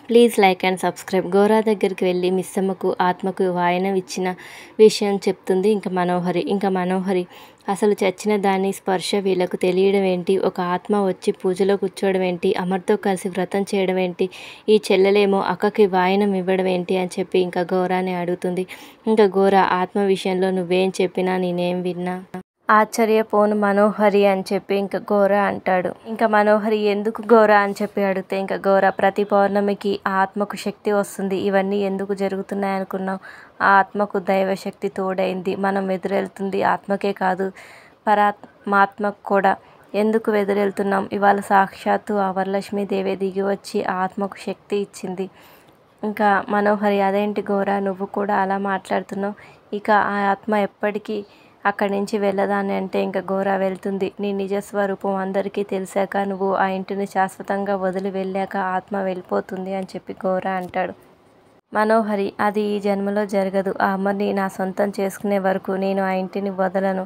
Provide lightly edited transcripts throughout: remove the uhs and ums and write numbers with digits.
Please like and subscribe. Gora దగ్గరికి వెళ్ళి మిస్సమ్మకు ఆత్మకు వాయనం ఇచ్చిన విషయం చెప్తుంది ఇంకా మనోహరి అసలు చచ్చిన దాని స్పర్శ వీళ్ళకు తెలియడం ఏంటి, ఒక ఆత్మ వచ్చి పూజలో కూర్చోవడం ఏంటి, అమర్తో కలిసి వ్రతం చేయడం ఏంటి, ఈ చెల్లెలేమో అక్కకి వాయనం ఇవ్వడం ఏంటి అని చెప్పి ఇంకా గోరాని అడుగుతుంది. ఇంకా గోరా ఆత్మ విషయంలో నువ్వేం చెప్పినా నేనేం విన్నా ఆశ్చర్యపోను మనోహరి అని చెప్పి ఇంకా గోరా అంటాడు. ఇంకా మనోహరి ఎందుకు గోరా అని చెప్పి అడిగితే ఇంకా గోరా ప్రతి పౌర్ణమికి ఆ ఆత్మకు శక్తి వస్తుంది, ఇవన్నీ ఎందుకు జరుగుతున్నాయి అనుకున్నావు, ఆ ఆత్మకు దైవశక్తి తోడైంది, మనం ఎదురెళ్తుంది ఆత్మకే కాదు పరమాత్మకు కూడా. ఎందుకు ఎదురెళ్తున్నాం, ఇవాళ సాక్షాత్తు ఆ వరలక్ష్మీదేవి దిగి వచ్చి ఆ ఆత్మకు శక్తి ఇచ్చింది. ఇంకా మనోహరి అదేంటి గోరా నువ్వు కూడా అలా మాట్లాడుతున్నావు, ఇక ఆ ఆత్మ ఎప్పటికీ అక్కడి నుంచి వెళ్ళదాని అంటే ఇంకా గోరా వెళ్తుంది. నీ నిజస్వరూపం అందరికీ తెలిసాక, నువ్వు ఆ ఇంటిని శాశ్వతంగా వదిలి వెళ్ళాక ఆత్మ వెళ్ళిపోతుంది అని చెప్పి గోరా అంటాడు. మనోహరి అది ఈ జన్మలో జరగదు, ఆ అమ్మని నా సొంతం చేసుకునే వరకు నేను ఆ ఇంటిని వదలను,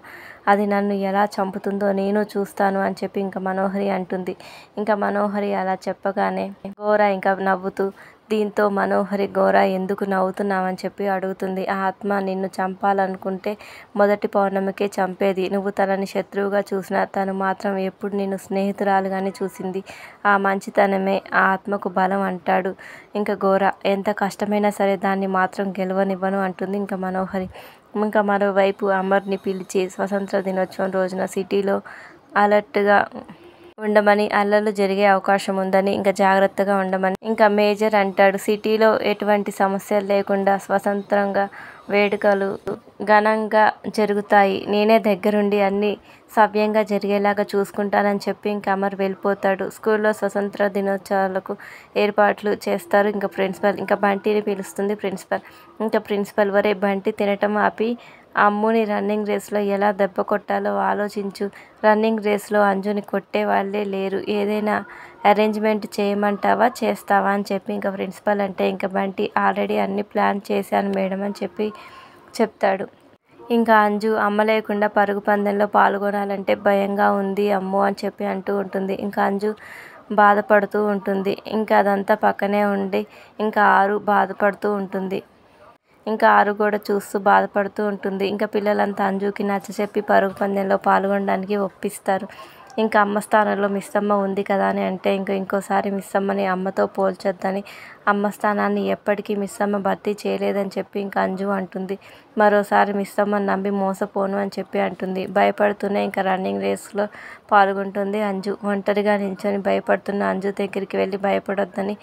అది నన్ను ఎలా చంపుతుందో నేను చూస్తాను అని చెప్పి ఇంకా మనోహరి అంటుంది. ఇంకా మనోహరి అలా చెప్పగానే గోరా ఇంకా నవ్వుతూ, దీంతో మనోహరి గోరా ఎందుకు నవ్వుతున్నావని చెప్పి అడుగుతుంది. ఆ ఆత్మ నిన్ను చంపాలనుకుంటే మొదటి పౌర్ణమికే చంపేది, నువ్వు తనని శత్రువుగా చూసినా తను మాత్రం ఎప్పుడు నిన్ను స్నేహితురాలుగానే చూసింది, ఆ మంచితనమే ఆ ఆత్మకు బలం అంటాడు. ఇంకా గోరా ఎంత కష్టమైనా సరే దాన్ని మాత్రం గెలవనివ్వను అంటుంది ఇంకా మనోహరి. ఇంకా మరోవైపు అమర్ని పిలిచి స్వతంత్ర దినోత్సవం రోజున సిటీలో అలర్ట్గా ఉండమని, అల్లర్లు జరిగే అవకాశం ఉందని, ఇంకా జాగ్రత్తగా ఉండమని ఇంకా మేజర్ అంటాడు. సిటీలో ఎటువంటి సమస్యలు లేకుండా స్వతంత్రంగా వేడుకలు ఘనంగా జరుగుతాయి, నేనే దగ్గరుండి అన్నీ సవ్యంగా జరిగేలాగా చూసుకుంటానని చెప్పి ఇంకా అమర్ వెళ్ళిపోతాడు. స్కూల్లో స్వతంత్ర దినోత్సవాలకు ఏర్పాట్లు చేస్తారు. ఇంకా ప్రిన్సిపల్ ఇంకా బంటిని పిలుస్తుంది ప్రిన్సిపల్. ఇంకా ప్రిన్సిపల్ వరే బంటి తినటం ఆపి అమ్ముని రన్నింగ్ రేస్లో ఎలా దెబ్బ కొట్టాలో ఆలోచించు, రన్నింగ్ రేస్లో అంజుని కొట్టే వాళ్ళే లేరు, ఏదైనా అరేంజ్మెంట్ చేయమంటావా చేస్తావా అని చెప్పి ఇంకా ప్రిన్సిపల్ అంటే ఇంకా బంటి ఆల్రెడీ అన్ని ప్లాన్ చేశాను మేడం అని చెప్పి చెప్తాడు. ఇంకా అంజు అమ్మ లేకుండా పరుగు పందెంలో పాల్గొనాలంటే భయంగా ఉంది అమ్మో అని చెప్పి అంటూ ఉంటుంది. ఇంకా అంజు బాధపడుతూ ఉంటుంది. ఇంకా అదంతా పక్కనే ఉండి ఇంకా ఆరు బాధపడుతూ ఉంటుంది. ఇంకా ఆరు కూడా చూస్తూ బాధపడుతూ ఉంటుంది. ఇంకా పిల్లలంతా అంజుకి నచ్చచెప్పి పరుగు పందెంలో పాల్గొనడానికి ఒప్పిస్తారు. ఇంకా అమ్మ స్థానంలో మిస్సమ్మ ఉంది కదా అని అంటే ఇంకోసారి మిస్సమ్మని అమ్మతో పోల్చొద్దని, అమ్మ స్థానాన్ని ఎప్పటికీ మిస్సమ్మ భర్తీ చేయలేదని చెప్పి ఇంకా అంజు అంటుంది. మరోసారి మిస్సమ్మని నమ్మి మోసపోను అని చెప్పి అంటుంది. భయపడుతూనే ఇంకా రన్నింగ్ రేస్లో పాల్గొంటుంది అంజు. ఒంటరిగా నిల్చొని భయపడుతున్న అంజు దగ్గరికి వెళ్ళి భయపడొద్దని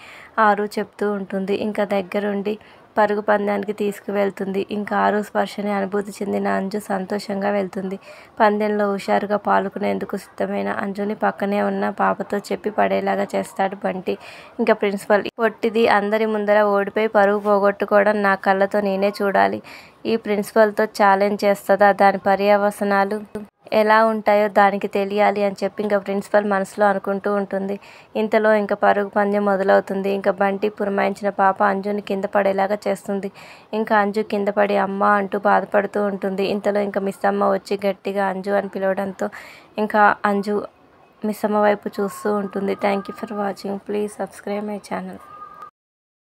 ఆరు చెప్తూ ఉంటుంది. ఇంకా దగ్గరుండి పరుగు పందెంకి తీసుకువెళ్తుంది. ఇంకా ఆరు స్పర్శని అనుభూతి చెందిన అంజు సంతోషంగా వెళ్తుంది. పందెంలో హుషారుగా పాల్గొనేందుకు సిద్ధమైన అంజుని పక్కనే ఉన్న పాపతో చెప్పి పడేలాగా చేస్తాడు బంటి. ఇంకా ప్రిన్సిపల్ పొట్టిది అందరి ముందర ఓడిపోయి పరుగు పోగొట్టుకోవడం నా కళ్ళతో నేనే చూడాలి, ఈ ప్రిన్సిపల్తో ఛాలెంజ్ చేస్తుందా, దాని పర్యవసనాలు ఎలా ఉంటాయో దానికి తెలియాలి అని చెప్పి ఇంకా ప్రిన్సిపల్ మనసులో అనుకుంటూ ఉంటుంది. ఇంతలో ఇంకా పరుగు పందెం మొదలవుతుంది. ఇంకా బంటి పురమాయించిన పాప అంజుని కింద పడేలాగా చేస్తుంది. ఇంకా అంజు కింద పడి అమ్మ అంటూ బాధపడుతూ ఉంటుంది. ఇంతలో ఇంకా మిస్సమ్మ వచ్చి గట్టిగా అంజు అని పిలవడంతో ఇంకా అంజు మిస్సమ్మ వైపు చూస్తూ ఉంటుంది. Thank you for watching. Please subscribe my channel.